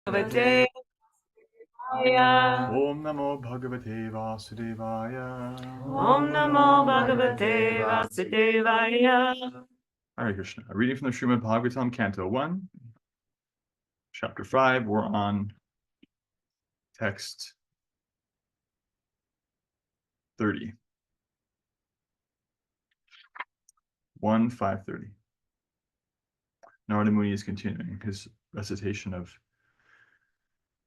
Bhagavate Vasudevaya. Om Namo Bhagavate Vasudevaya. Om Namo Bhagavate Vasudevaya. Hare Krishna. A reading from the Srimad Bhagavatam, Canto 1, Chapter 5. We're on text 30. 1-530. Narada Muni is continuing his recitation of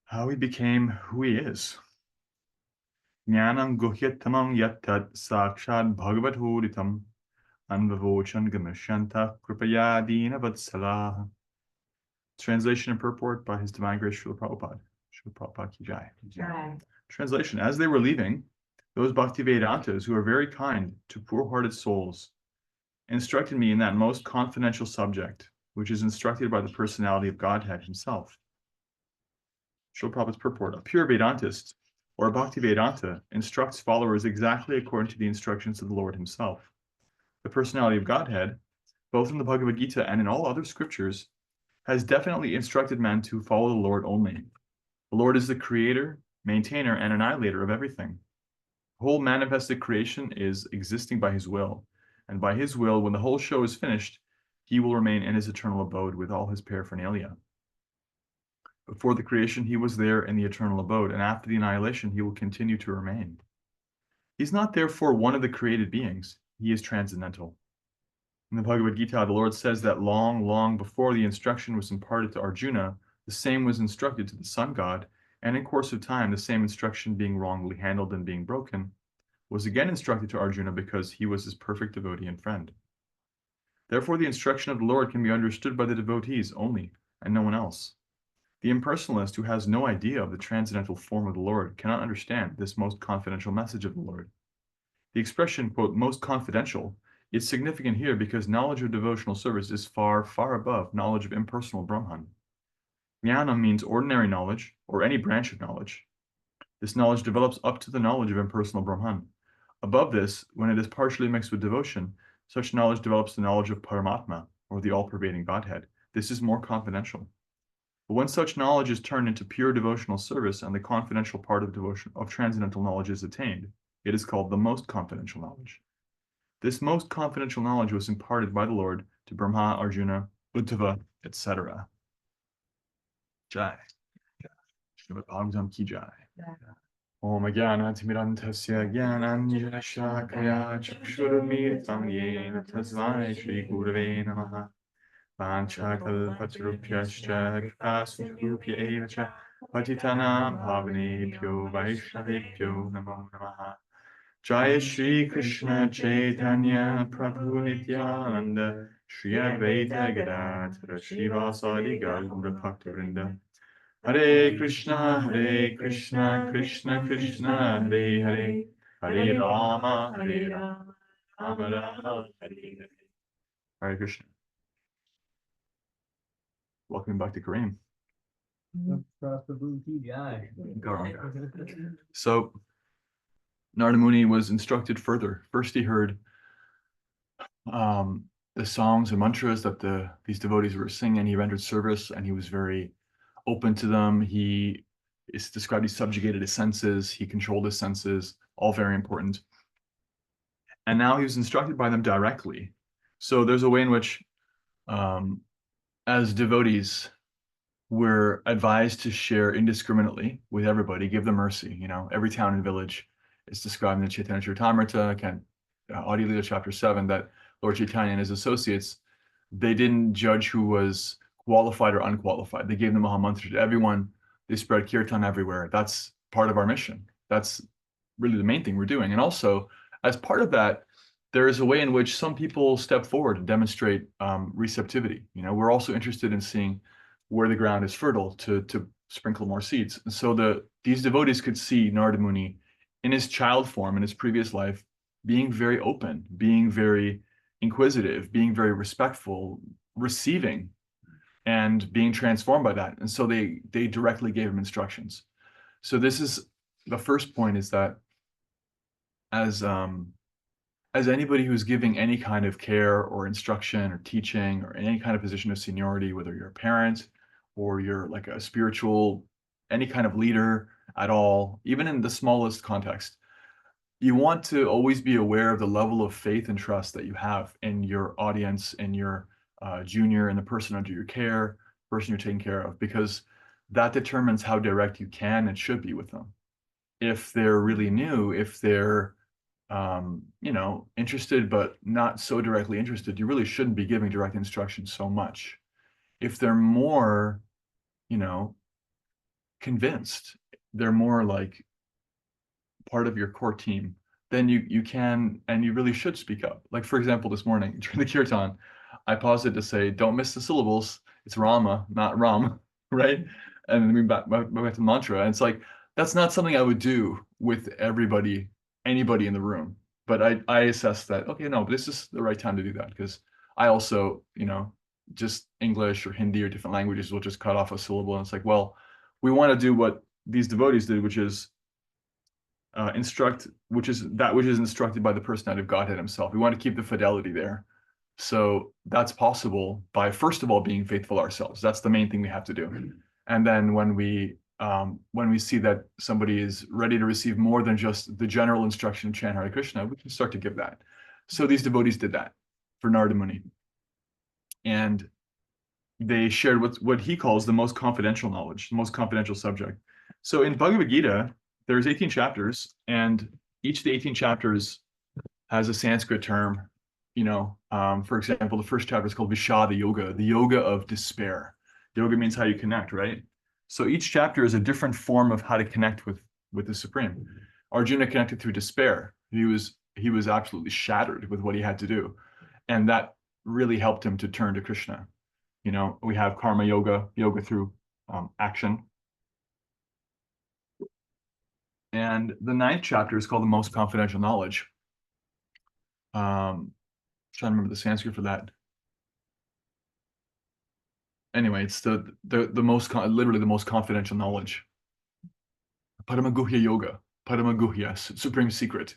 how he became who he is. Jnanam guhyatamam yattat sakshad bhagavaturitam anvavochan gamashanta kripaya dina vatsala. Translation and purport by His Divine Grace Srila Prabhupada. Srila Prabhupada ki jai. Translation: as they were leaving, those Bhaktivedantas who are very kind to poor-hearted souls instructed me in that most confidential subject, which is instructed by the personality of Godhead himself. Srila Prabhupada's purport: a pure Vedantist, or a Bhaktivedanta, instructs followers exactly according to the instructions of the Lord himself. The personality of Godhead, both in the Bhagavad Gita and in all other scriptures, has definitely instructed men to follow the Lord only. The Lord is the creator, maintainer, and annihilator of everything. The whole manifested creation is existing by his will, and by his will, when the whole show is finished, he will remain in his eternal abode with all his paraphernalia. Before the creation, he was there in the eternal abode, and after the annihilation, he will continue to remain. He's not therefore one of the created beings. He is transcendental. In the Bhagavad Gita, the Lord says that long, long before the instruction was imparted to Arjuna, the same was instructed to the sun god, and in course of time, the same instruction being wrongly handled and being broken, was again instructed to Arjuna because he was his perfect devotee and friend. Therefore, the instruction of the Lord can be understood by the devotees only, and no one else. The impersonalist who has no idea of the transcendental form of the Lord cannot understand this most confidential message of the Lord. The expression, quote, most confidential, is significant here because knowledge of devotional service is far, far above knowledge of impersonal Brahman. Jnana means ordinary knowledge, or any branch of knowledge. This knowledge develops up to the knowledge of impersonal Brahman. Above this, when it is partially mixed with devotion, such knowledge develops the knowledge of Paramatma, or the all-pervading Godhead. This is more confidential. But when such knowledge is turned into pure devotional service and the confidential part of devotion of transcendental knowledge is attained, it is called the most confidential knowledge. This most confidential knowledge was imparted by the Lord to Brahma, Arjuna, Uddhava, etc. Jai. Srimad Bhagavatam ki jai. Om Jnanatimirandhasya Jnananjanashakaya Chakshurmilitam Yena Tasmai Shri Gurave Namaha. Vanchakalpatarupyascha Kripasindhubhya eva cha Patitanam Pavanebhyo Vaishnavebhyo Namo Namaha. Jaya Shri Krishna Chaitanya Prabhu Nityananda Shri Advaita Gadadhara Srivasadi Gaura Bhaktivinoda. Hare Krishna Krishna Krishna Hare Hare, Hare Rama Rama Rama Hare Hare. Hare Krishna. Welcome back to Kareem. So Narada Muni was instructed further. First, he heard the songs and mantras that these devotees were singing. He rendered service, and he was very open to them. He is described, he subjugated his senses, he controlled his senses, all very important. And now he was instructed by them directly. So there's a way in which, as devotees, we're advised to share indiscriminately with everybody, give them mercy. You know, every town and village is described in the Chaitanya Charitamrita, Adi Lila chapter 7, that Lord Chaitanya and his associates, they didn't judge who was qualified or unqualified. They gave the Maha Mantra to everyone. They spread kirtan everywhere. That's part of our mission. That's really the main thing we're doing. And also, as part of that, there is a way in which some people step forward and demonstrate receptivity. You know, we're also interested in seeing where the ground is fertile to sprinkle more seeds. And so these devotees could see Narada Muni in his child form, in his previous life, being very open, being very inquisitive, being very respectful, receiving, and being transformed by that. And so they directly gave him instructions. So this is the first point, is that as anybody who's giving any kind of care or instruction or teaching or any kind of position of seniority, whether you're a parent or you're like a spiritual, any kind of leader at all, even in the smallest context, you want to always be aware of the level of faith and trust that you have in your audience, in your junior, and the person under your care, person you're taking care of, because that determines how direct you can and should be with them. If they're really new, if they're interested but not so directly interested, you really shouldn't be giving direct instruction so much. If they're more, convinced, they're more like part of your core team, then you can and you really should speak up. Like, for example, this morning during the kirtan, I paused it to say, don't miss the syllables. It's Rama, not Ram, right? And then we back to the mantra. And it's like, that's not something I would do with anybody in the room. But I assessed that, okay, no, but this is the right time to do that, because I also, just English or Hindi or different languages will just cut off a syllable. And it's like, well, we want to do what these devotees did, which is instruct, which is instructed by the personality of Godhead himself. We want to keep the fidelity there. So that's possible by, first of all, being faithful ourselves. That's the main thing we have to do. And then when we see that somebody is ready to receive more than just the general instruction of chant Hare Krishna, we can start to give that. So these devotees did that for Narada Muni. And they shared what he calls the most confidential knowledge, the most confidential subject. So in Bhagavad Gita, there's 18 chapters, and each of the 18 chapters has a Sanskrit term. For example, the first chapter is called Vishada Yoga, the yoga of despair. Yoga means how you connect, right? So each chapter is a different form of how to connect with the Supreme. Arjuna connected through despair. He was absolutely shattered with what he had to do, and that really helped him to turn to Krishna. We have karma yoga through action. And the 9th chapter is called the most confidential knowledge. Trying to remember the Sanskrit for that. Anyway, it's the most literally the most confidential knowledge. Paramaguhya yoga, Paramaguhya, supreme secret.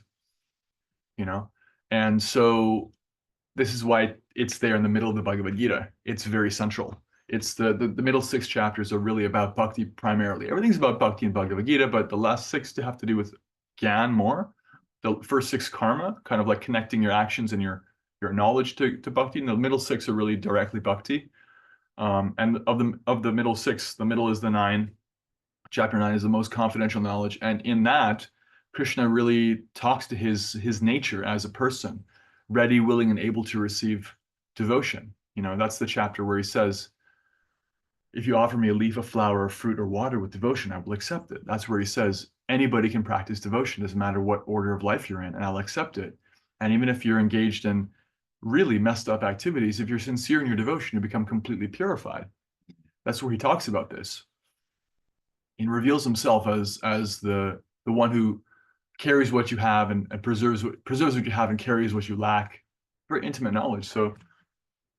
And so this is why it's there in the middle of the Bhagavad Gita. It's very central. It's the middle 6 chapters are really about bhakti primarily. Everything's about bhakti in Bhagavad Gita, but the last 6 have to do with Gyan more. The first 6 karma, kind of like connecting your actions and your knowledge to bhakti. And the middle 6 are really directly bhakti. And of the middle 6, the middle is the 9. Chapter 9 is the most confidential knowledge, and in that, Krishna really talks to his nature as a person, ready, willing, and able to receive devotion. That's the chapter where he says, if you offer me a leaf, a flower, a fruit, or water with devotion, I will accept it. That's where he says anybody can practice devotion, doesn't matter what order of life you're in, and I'll accept it. And even if you're engaged in really messed up activities, if you're sincere in your devotion, you become completely purified. That's where he talks about this. He reveals himself as the one who carries what you have and preserves what you have and carries what you lack. Very intimate knowledge. So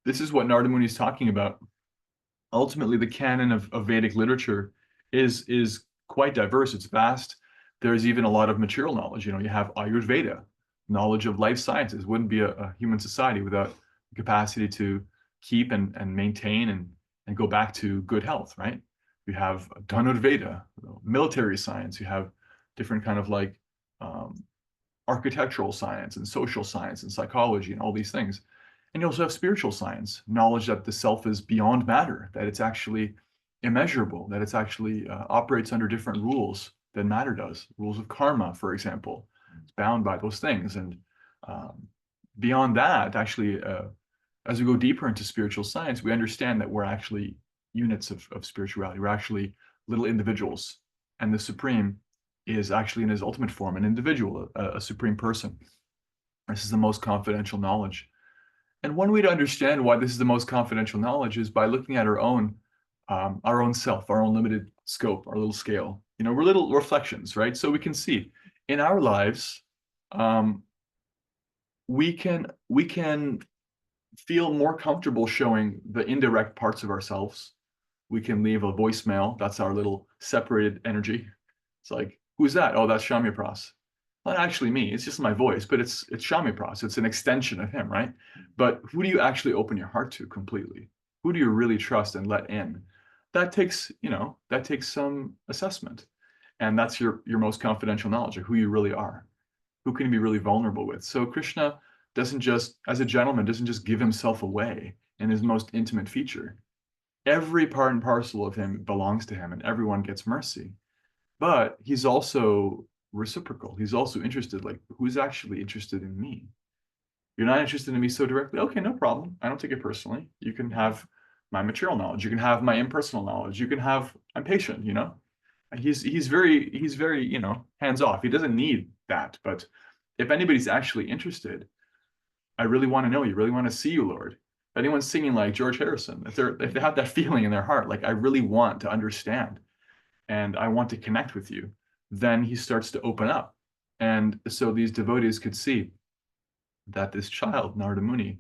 this is what Narada Muni is talking about. Ultimately, the canon of Vedic literature is quite diverse. It's vast. There's even a lot of material knowledge. You have Ayurveda, knowledge of life sciences. Wouldn't be a human society without the capacity to keep and maintain and go back to good health, right? You have Dhanurveda, military science. You have different kind of like architectural science and social science and psychology and all these things. And you also have spiritual science, knowledge that the self is beyond matter, that it's actually immeasurable, that it's actually operates under different rules than matter does. Rules of karma, for example, it's bound by those things. And beyond that, actually, as we go deeper into spiritual science, we understand that we're actually units of spirituality. We're actually little individuals, and the Supreme is actually in his ultimate form an individual, a supreme person. This is the most confidential knowledge. And one way to understand why this is the most confidential knowledge is by looking at our own self, our own limited scope, our little scale. We're little reflections, right? So we can see in our lives, we can feel more comfortable showing the indirect parts of ourselves. We can leave a voicemail. That's our little separated energy. It's like, who's that? Oh, that's Shamyapras. Not actually me. It's just my voice, but it's Shamyapras. It's an extension of him, right? But who do you actually open your heart to completely? Who do you really trust and let in? that takes, that takes some assessment. And that's your most confidential knowledge of who you really are, who can you be really vulnerable with. So Krishna doesn't just, as a gentleman, doesn't just give himself away in his most intimate feature. Every part and parcel of him belongs to him, and everyone gets mercy. But he's also reciprocal. He's also interested, like, who's actually interested in me? You're not interested in me so directly. Okay, no problem. I don't take it personally. You can have my material knowledge. You can have my impersonal knowledge. You can have, I'm patient, He's very, hands off. He doesn't need that. But if anybody's actually interested, I really want to know you, really want to see you, Lord. If anyone's singing like George Harrison, if they have that feeling in their heart, like I really want to understand and I want to connect with you, then he starts to open up. And so these devotees could see that this child, Narada Muni,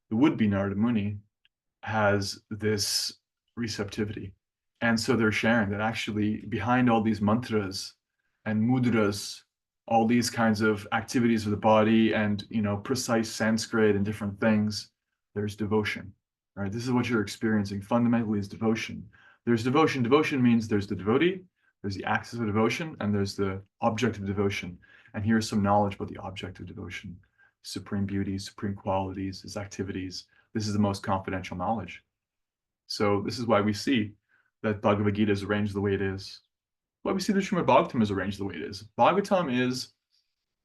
the would-be Narada Muni, has this receptivity. And so they're sharing that actually behind all these mantras and mudras, all these kinds of activities of the body and, precise Sanskrit and different things, there's devotion, right? This is what you're experiencing fundamentally is devotion. There's devotion. Devotion means there's the devotee, there's the acts of devotion, and there's the object of devotion. And here's some knowledge about the object of devotion, supreme beauty, supreme qualities, his activities. This is the most confidential knowledge. So this is why we see that Bhagavad Gita is arranged the way it is. Why we see the Srimad Bhagavatam is arranged the way it is. Bhagavatam is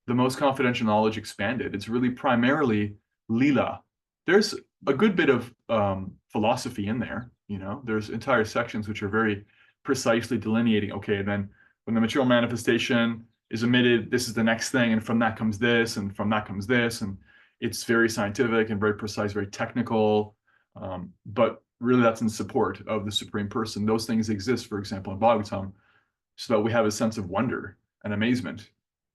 the most confidential knowledge expanded. It's really primarily lila. There's a good bit of philosophy in there. There's entire sections which are very precisely delineating. Okay, then when the material manifestation is emitted, this is the next thing, and from that comes this, and from that comes this, and it's very scientific and very precise, very technical. But really, that's in support of the Supreme Person. Those things exist, for example, in Bhagavatam, so that we have a sense of wonder and amazement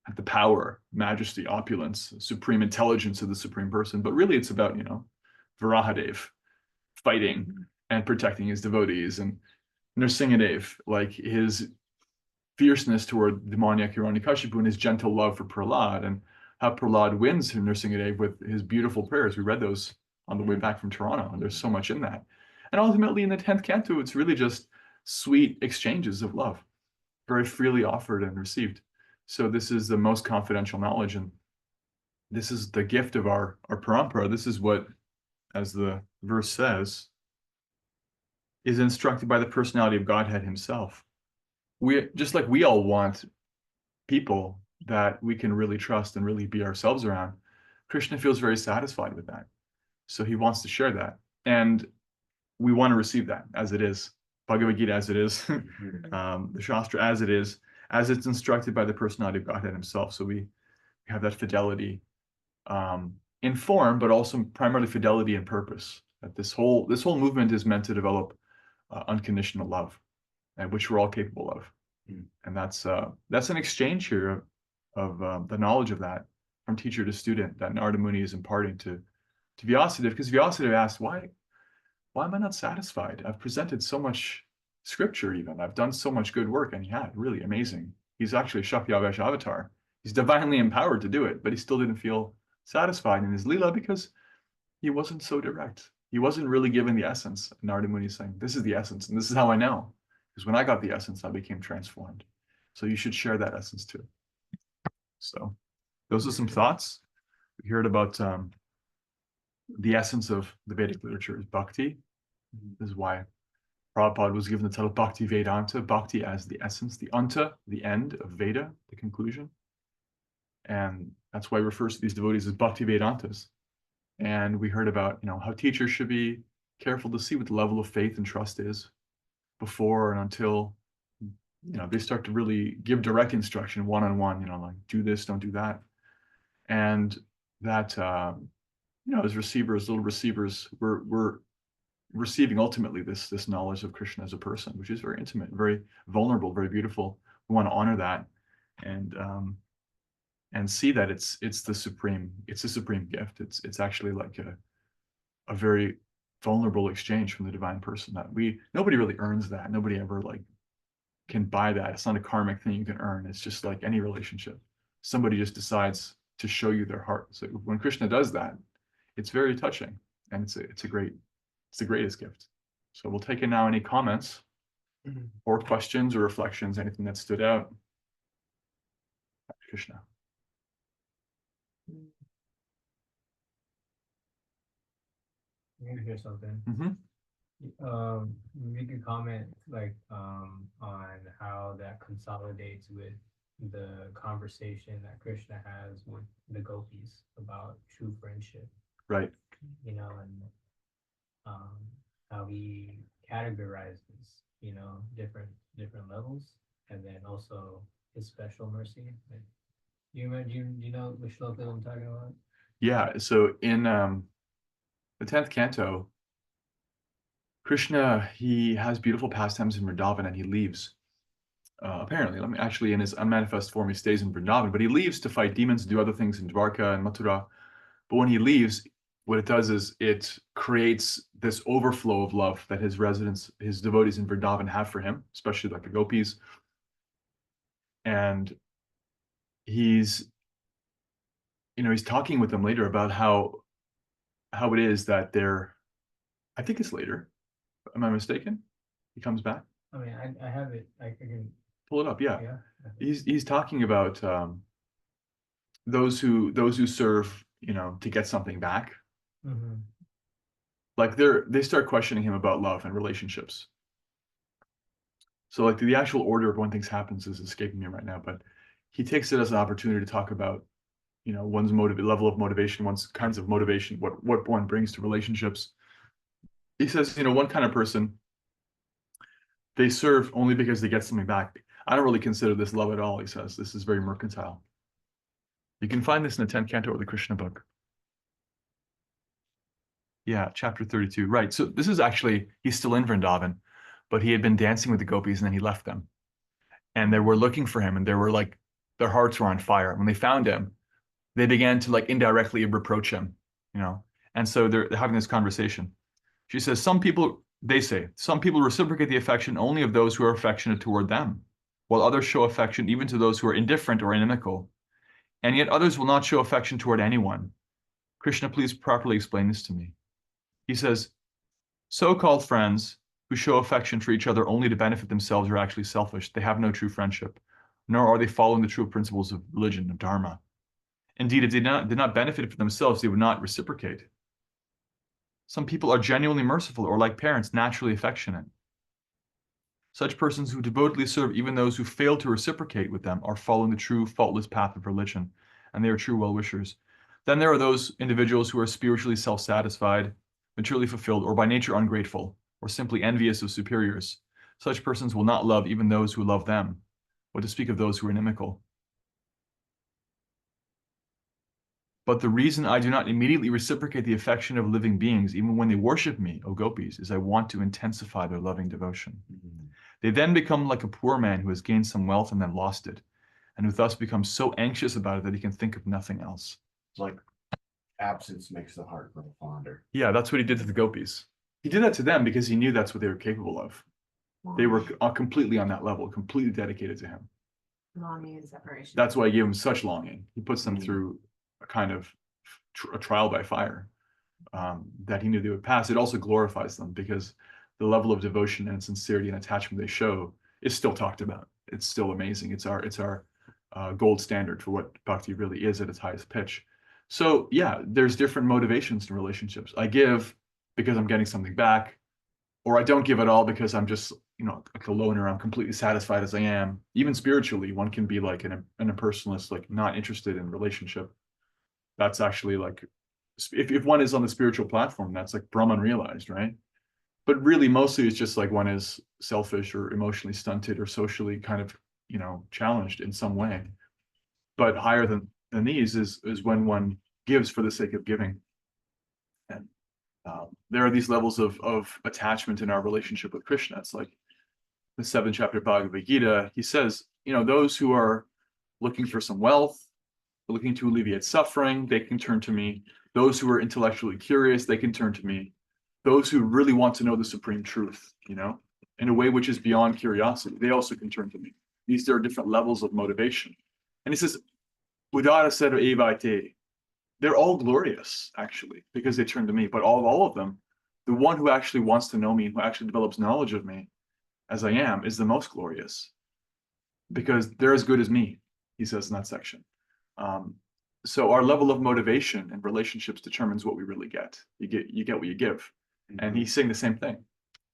at the power, majesty, opulence, supreme intelligence of the Supreme Person. But really, it's about, Varahadev fighting and protecting his devotees, and Nrsingadev, like his fierceness toward demoniac Hiranyakashipu and his gentle love for Prahlad, and how Prahlad wins Nrsingadev with his beautiful prayers. We read those on the way back from Toronto, and there's so much in that. And ultimately, in the 10th canto, it's really just sweet exchanges of love, very freely offered and received. So this is the most confidential knowledge, and this is the gift of our parampara. This is what, as the verse says, is instructed by the personality of Godhead himself. We, just like we all want people that we can really trust and really be ourselves around, Krishna feels very satisfied with that. So he wants to share that. And we want to receive that as it is. Bhagavad Gita as it is, the Shastra as it is, as it's instructed by the personality of Godhead himself. So we have that fidelity in form, but also primarily fidelity in purpose. That this whole movement is meant to develop unconditional love, and which we're all capable of. And that's an exchange here of the knowledge of that from teacher to student that Narada Muni is imparting to Vyasadeva, because Vyasadeva asked, why am I not satisfied? I've presented so much scripture, even I've done so much good work, and he had really amazing. He's actually a Shakyavash avatar. He's divinely empowered to do it, but he still didn't feel satisfied in his lila because he wasn't so direct. He wasn't really given the essence. Narada Muni is saying, this is the essence, and this is how I know. Because when I got the essence, I became transformed. So you should share that essence too. So those are some thoughts. We heard about the essence of the Vedic literature is bhakti. This is why Prabhupada was given the title Bhakti Vedanta, bhakti as the essence, the anta, the end of Veda, the conclusion. And that's why he refers to these devotees as Bhakti Vedantas. And we heard about, how teachers should be careful to see what the level of faith and trust is before and until, they start to really give direct instruction one-on-one, like do this, don't do that. And that, as receivers, little receivers, we're receiving ultimately this knowledge of Krishna as a person, which is very intimate, very vulnerable, very beautiful. We want to honor that and see that it's a supreme gift. It's actually like a very vulnerable exchange from the divine person that nobody really earns that. Nobody ever can buy that. It's not a karmic thing you can earn. It's just like any relationship. Somebody just decides to show you their heart. So when Krishna does that, it's very touching, and it's the greatest gift. So we'll take in now any comments or questions or reflections, anything that stood out. Krishna. Maybe hear something. Mm-hmm. Make a comment like on how that consolidates with the conversation that Krishna has with the gopis about true friendship, Right. you know, and how he categorizes, you know, different levels, and then also his special mercy. Like, do you remember? Do you know which shloka I'm talking about? Yeah. So in the 10th canto, Krishna, he has beautiful pastimes in Vrindavan and he leaves. Apparently, actually in his unmanifest form, he stays in Vrindavan, but he leaves to fight demons, do other things in Dwarka and Mathura. But when he leaves, what it does is it creates this overflow of love that his residents, his devotees in Vrindavan have for him, especially like the gopis. And he's talking with them later about how it is that they're, I think it's later. Am I mistaken? He comes back. I mean, I have it. I can. Pull it up. Yeah. Yeah. He's talking about those who serve, to get something back. Mm-hmm. Like they start questioning him about love and relationships. So like the actual order of when things happens is escaping me right now, but he takes it as an opportunity to talk about, one's level of motivation, one's kinds of motivation, what one brings to relationships. He says, one kind of person, they serve only because they get something back. I don't really consider this love at all, he says. This is very mercantile. You can find this in the 10th canto of the Krishna book. Yeah, chapter 32. Right. So this is actually, he's still in Vrindavan, but he had been dancing with the gopis and then he left them. And they were looking for him and they were like, their hearts were on fire. When they found him, they began to like indirectly reproach him, And so they're having this conversation. She says, some people reciprocate the affection only of those who are affectionate toward them, while others show affection even to those who are indifferent or inimical. And yet others will not show affection toward anyone. Krishna, please properly explain this to me. He says, so-called friends who show affection for each other only to benefit themselves are actually selfish. They have no true friendship, nor are they following the true principles of religion, of dharma. Indeed, if they did not benefit for themselves, they would not reciprocate. Some people are genuinely merciful or, like parents, naturally affectionate. Such persons who devotedly serve even those who fail to reciprocate with them are following the true, faultless path of religion, and they are true well-wishers. Then there are those individuals who are spiritually self-satisfied, materially fulfilled, or by nature ungrateful, or simply envious of superiors. Such persons will not love even those who love them, what to speak of those who are inimical. But the reason I do not immediately reciprocate the affection of living beings, even when they worship me, O gopis, is I want to intensify their loving devotion. Mm-hmm. They then become like a poor man who has gained some wealth and then lost it, and who thus becomes so anxious about it that he can think of nothing else. It's like absence makes the heart grow fonder. Yeah, that's what he did to the gopis. He did that to them because he knew that's what they were capable of. They were completely on that level, completely dedicated to him. Longing and separation. That's why he gave them such longing. He puts them through a kind of a trial by fire that he knew they would pass. It also glorifies them because the level of devotion and sincerity and attachment they show is still talked about. It's still amazing. It's our gold standard for what bhakti really is at its highest pitch. So yeah, there's different motivations in relationships. I give because I'm getting something back, or I don't give at all because I'm just, like a loner. I'm completely satisfied as I am. Even spiritually, one can be like an impersonalist, like not interested in relationship. That's actually like, if one is on the spiritual platform, that's like Brahman realized, right? But really, mostly it's just like one is selfish or emotionally stunted or socially kind of, challenged in some way. But higher than these is when one gives for the sake of giving. And there are these levels of attachment in our relationship with Krishna. It's like the 7th chapter of Bhagavad Gita. He says, those who are looking for some wealth, looking to alleviate suffering, they can turn to me. Those who are intellectually curious, they can turn to me. Those who really want to know the supreme truth, in a way which is beyond curiosity, they also can turn to me. These are different levels of motivation. And he says, Udara Sera Evaite, they're all glorious, actually, because they turn to me. But all of them the one who actually wants to know me, who actually develops knowledge of me as I am, is the most glorious, because they're as good as me, he says in that section. So our level of motivation and relationships determines what we really get. You get what you give. And he's saying the same thing.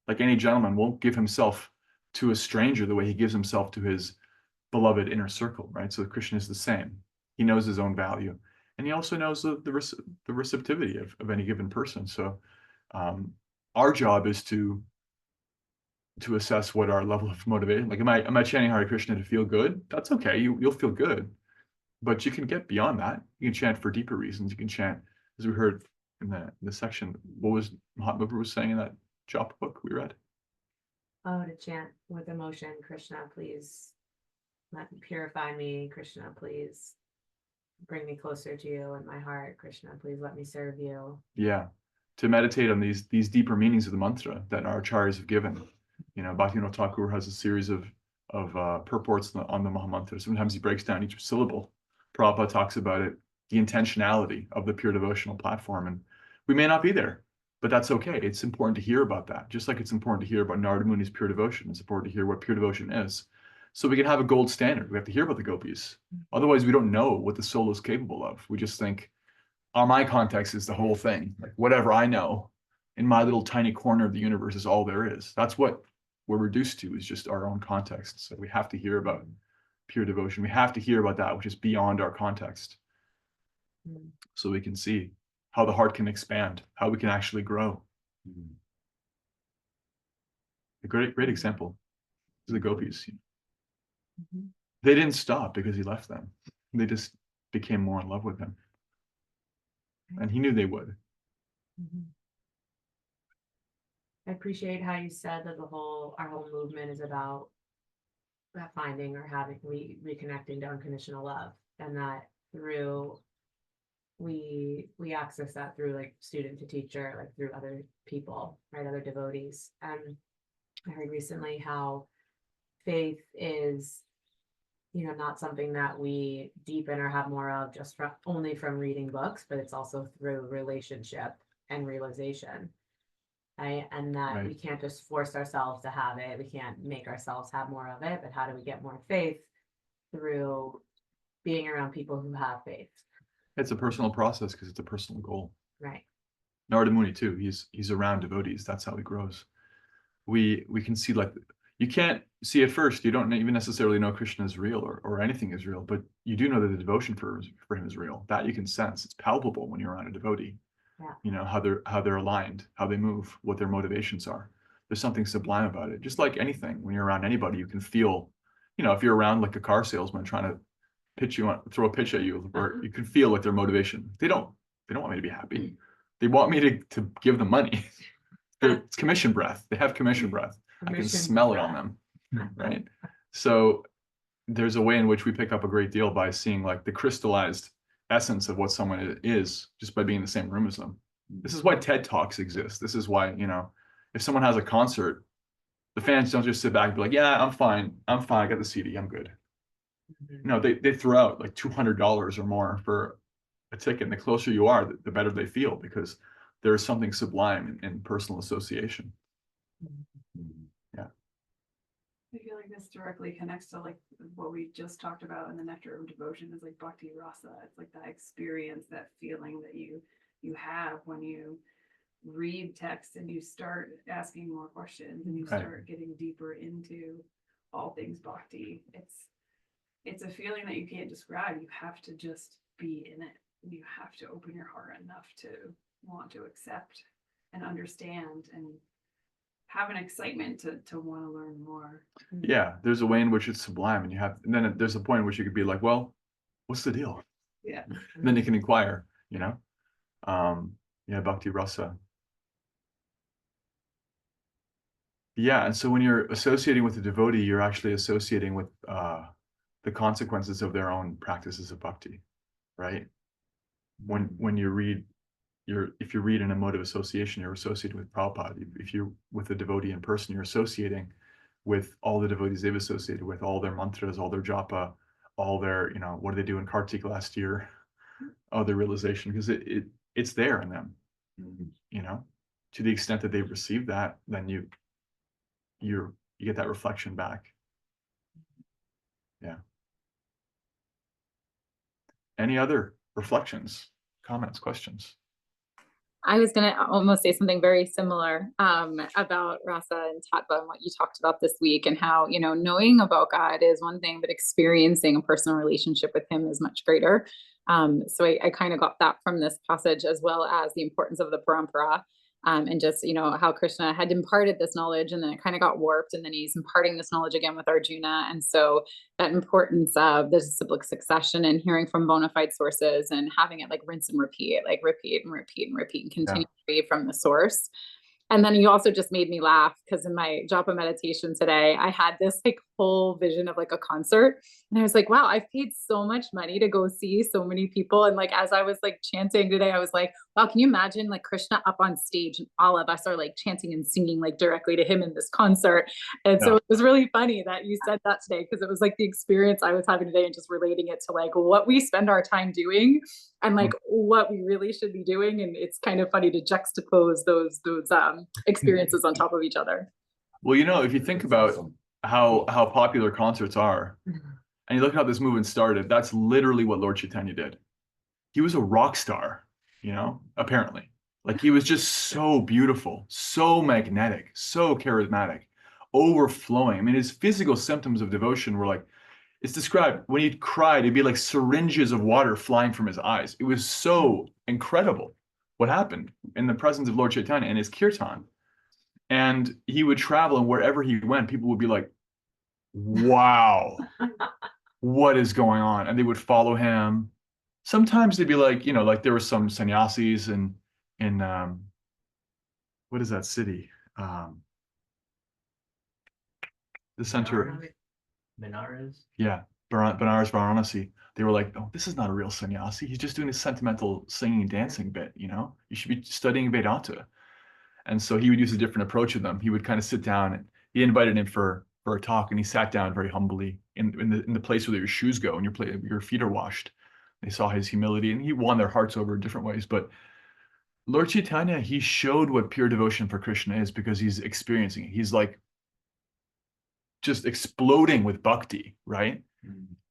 Like any gentleman won't give himself to a stranger the way he gives himself to his beloved inner circle, right? So Krishna is the same. He knows his own value, and he also knows the receptivity of any given person. So our job is to assess what our level of motivation. Like, am I chanting Hare Krishna to feel good? That's okay. You'll feel good, but you can get beyond that. You can chant for deeper reasons. You can chant, as we heard in the section. What was Mahatma Prabhu was saying in that Japa book we read? Oh, to chant with emotion, Krishna, please purify me. Krishna, please bring me closer to you in my heart. Krishna, please let me serve you. Yeah, to meditate on these deeper meanings of the mantra that our acharyas have given. You know, Bhaktivinoda Thakur has a series of purports on the Mahamantra. Sometimes he breaks down each syllable. Prabhupada talks about it, the intentionality of the pure devotional platform. And we may not be there, but that's okay. It's important to hear about that. Just like it's important to hear about Narada Muni's pure devotion. It's important to hear what pure devotion is. So we can have a gold standard. We have to hear about the gopis. Otherwise, we don't know what the soul is capable of. We just think, my context is the whole thing. Like, whatever I know in my little tiny corner of the universe is all there is. That's what we're reduced to, is just our own context. So we have to hear about pure devotion. We have to hear about that which is beyond our context, so we can see how the heart can expand, how we can actually grow. A great example is the gopis. They didn't stop because he left them. They just became more in love with him. And he knew they would. I appreciate how you said that our whole movement is about that finding or having reconnecting to unconditional love, and that through we access that through like student to teacher, like through other people, right, other devotees. And I heard recently how faith is, not something that we deepen or have more of just only from reading books, but it's also through relationship and realization. Right? And that we can't just force ourselves to have it. We can't make ourselves have more of it, but how do we get more faith? Through being around people who have faith. It's a personal process because it's a personal goal. Right. Narada Muni too. He's around devotees. That's how he grows. We can see, like, you can't see at first. You don't even necessarily know Krishna is real or anything is real, but you do know that the devotion for him is real. That you can sense. It's palpable when you're around a devotee. Yeah. How they're aligned, how they move, what their motivations are. There's something sublime about it. Just like anything, when you're around anybody, you can feel, if you're around like a car salesman trying to throw a pitch at you, or you can feel like their motivation. They don't want me to be happy. They want me to give them money. It's commission breath. They have commission breath. I can smell it on them, right? So there's a way in which we pick up a great deal by seeing like the crystallized essence of what someone is just by being in the same room as them. This is why TED Talks exist. This is why, if someone has a concert, the fans don't just sit back and be like, yeah, I'm fine. I got the CD. I'm good. No, they throw out like $200 or more for a ticket. And the closer you are, the better they feel, because there is something sublime in personal association. Yeah. I feel like this directly connects to like what we just talked about in the Nectar of Devotion, is like Bhakti Rasa. It's like that experience, that feeling that you have when you read text and you start asking more questions and you start getting deeper into all things bhakti. It's a feeling that you can't describe. You have to just be in it. You have to open your heart enough to want to accept and understand and have an excitement to want to learn more. Yeah, there's a way in which it's sublime, and then there's a point in which you could be like, well, what's the deal? Yeah. And then you can inquire, Bhakti Rasa. Yeah, and so when you're associating with a devotee, you're actually associating with the consequences of their own practices of bhakti, right? When you read, if you read in a mode of association, you're associated with Prabhupada. If you're with a devotee in person, you're associating with all the devotees they've associated with, all their mantras, all their japa, all their, what did they do in Kartik last year? Oh, their realization, because it's there in them, to the extent that they've received that, then you get that reflection back. Yeah. Any other reflections, comments, questions? I was going to almost say something very similar about Rasa and Tatva and what you talked about this week, and how, you know, knowing about God is one thing, but experiencing a personal relationship with him is much greater. So I kind of got that from this passage, as well as the importance of the parampara. And just, you know, how Krishna had imparted this knowledge and then it kind of got warped, and then he's imparting this knowledge again with Arjuna. And so that importance of the disciplic succession and hearing from bona fide sources and having it like rinse and repeat, like repeat and repeat and repeat and continue to read from the source. And then you also just made me laugh, because in my japa meditation today, I had this like whole vision of like a concert. And I was like, wow, I've paid so much money to go see so many people. And like, as I was like chanting today, I was like, wow, can you imagine like Krishna up on stage and all of us are like chanting and singing like directly to him in this concert. And so it was really funny that you said that today, because it was like the experience I was having today and just relating it to like what we spend our time doing and like what we really should be doing. And it's kind of funny to juxtapose those experiences on top of each other. Well, you know, if you think about how popular concerts are, and you look at how this movement started, that's literally what Lord Chaitanya did. He was a rock star, you know, apparently. Like, he was just so beautiful, so magnetic, so charismatic, overflowing. I mean, his physical symptoms of devotion were like, it's described, when he cried, it'd be like syringes of water flying from his eyes. It was so incredible what happened in the presence of Lord Chaitanya and his kirtan. And he would travel, and wherever he went, people would be like, wow, what is going on? And they would follow him. Sometimes they'd be like, you know, like there were some sannyasis in what is that city? The center. Benares. Yeah, Banaras, Varanasi. They were like, oh, this is not a real sannyasi. He's just doing a sentimental singing and dancing bit, you know? You should be studying Vedanta. And so he would use a different approach with them. He would kind of sit down, and he invited him for a talk, and he sat down very humbly in the place where your shoes go and your feet are washed. They saw his humility, and he won their hearts over in different ways. But Lord Chaitanya, he showed what pure devotion for Krishna is, because he's experiencing it. He's like just exploding with bhakti, right?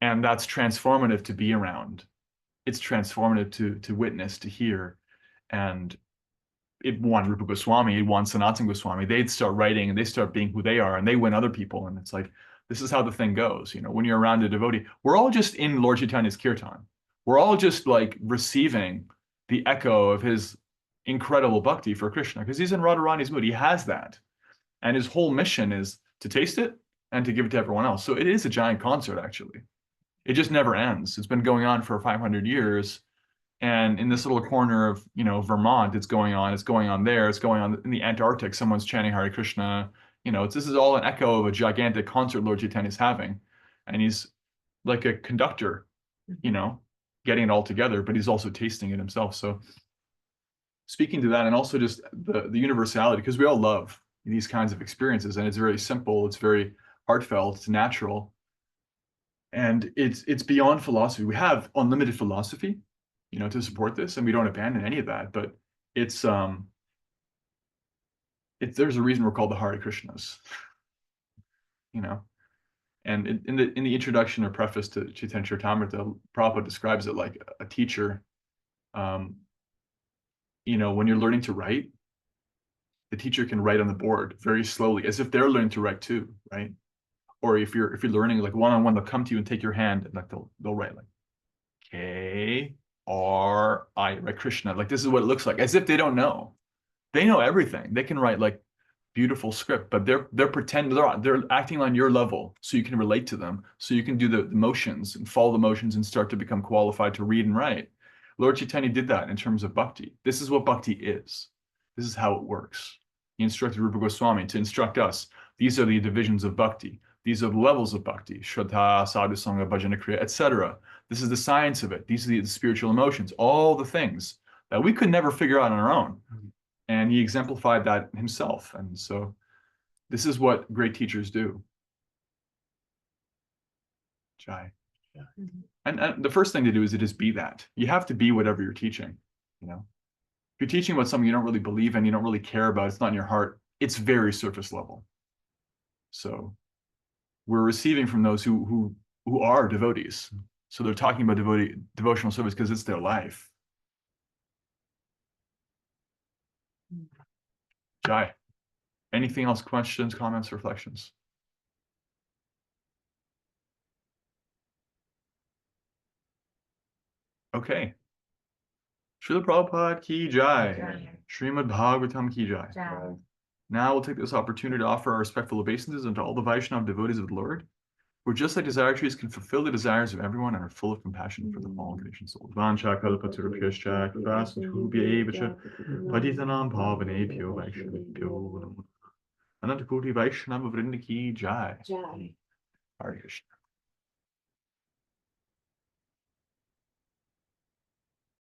And that's transformative to be around. It's transformative to witness, to hear. And it won Rupa Goswami, it won Sanatana Goswami. They'd start writing and they start being who they are, and they win other people. And it's like, this is how the thing goes. You know, when you're around a devotee, we're all just in Lord Chaitanya's kirtan. We're all just like receiving the echo of his incredible bhakti for Krishna, because he's in Radharani's mood. He has that. And his whole mission is to taste it and to give it to everyone else. So it is a giant concert, actually. It just never ends. It's been going on for 500 years. And in this little corner of, you know, Vermont, it's going on there, it's going on in the Antarctic, someone's chanting Hare Krishna. You know, this is all an echo of a gigantic concert Lord Chaitanya is having. And he's like a conductor, you know, getting it all together, but he's also tasting it himself. So speaking to that, and also just the universality, because we all love these kinds of experiences, and it's very simple, it's very heartfelt, it's natural. And it's beyond philosophy. We have unlimited philosophy, you know, to support this, and we don't abandon any of that, but there's a reason we're called the Hare Krishnas, you know. And in the introduction or preface to Chaitanya Charitamrita, Prabhupada describes it like a teacher. You know, when you're learning to write, the teacher can write on the board very slowly, as if they're learning to write too, right? Or if you're learning like one-on-one, they'll come to you and take your hand, and like they'll write like K-R-I, right? Krishna, like this is what it looks like, as if they don't know. They know everything. They can write like beautiful script, but they're acting on your level, so you can relate to them, so you can do the motions and follow the motions and start to become qualified to read and write. Lord Chaitanya did that in terms of bhakti. This is what bhakti is. This is how it works. He instructed Rupa Goswami to instruct us. These are the divisions of bhakti. These are the levels of bhakti, Shraddha, Sadhu Sangha, Bhajana Kriya, etc. This is the science of it. These are the spiritual emotions, all the things that we could never figure out on our own. And he exemplified that himself. And so this is what great teachers do. Jai. Yeah. And the first thing to do is to just be that. You have to be whatever you're teaching, you know. you're teaching about something you don't really believe in, you don't really care about, it's not in your heart, it's very surface level. So we're receiving from those who are devotees. So they're talking about devotional service because it's their life. Jai, anything else? Questions, comments, reflections? Okay. Srila Prabhupada ki jai. Jai. Srimad Bhagavatam ki jai. Jai. Now we'll take this opportunity to offer our respectful obeisances unto all the Vaishnava devotees of the Lord, who just like desire trees can fulfill the desires of everyone and are full of compassion for the fallen creation soul. Vancha kalpatarubhyascha kripasinubhyaeva patitanam pavanebhyo vaishnavibhyo namo. Anantakoti Vaishnava Vrinda ki jai. Jai. Hare Krishna.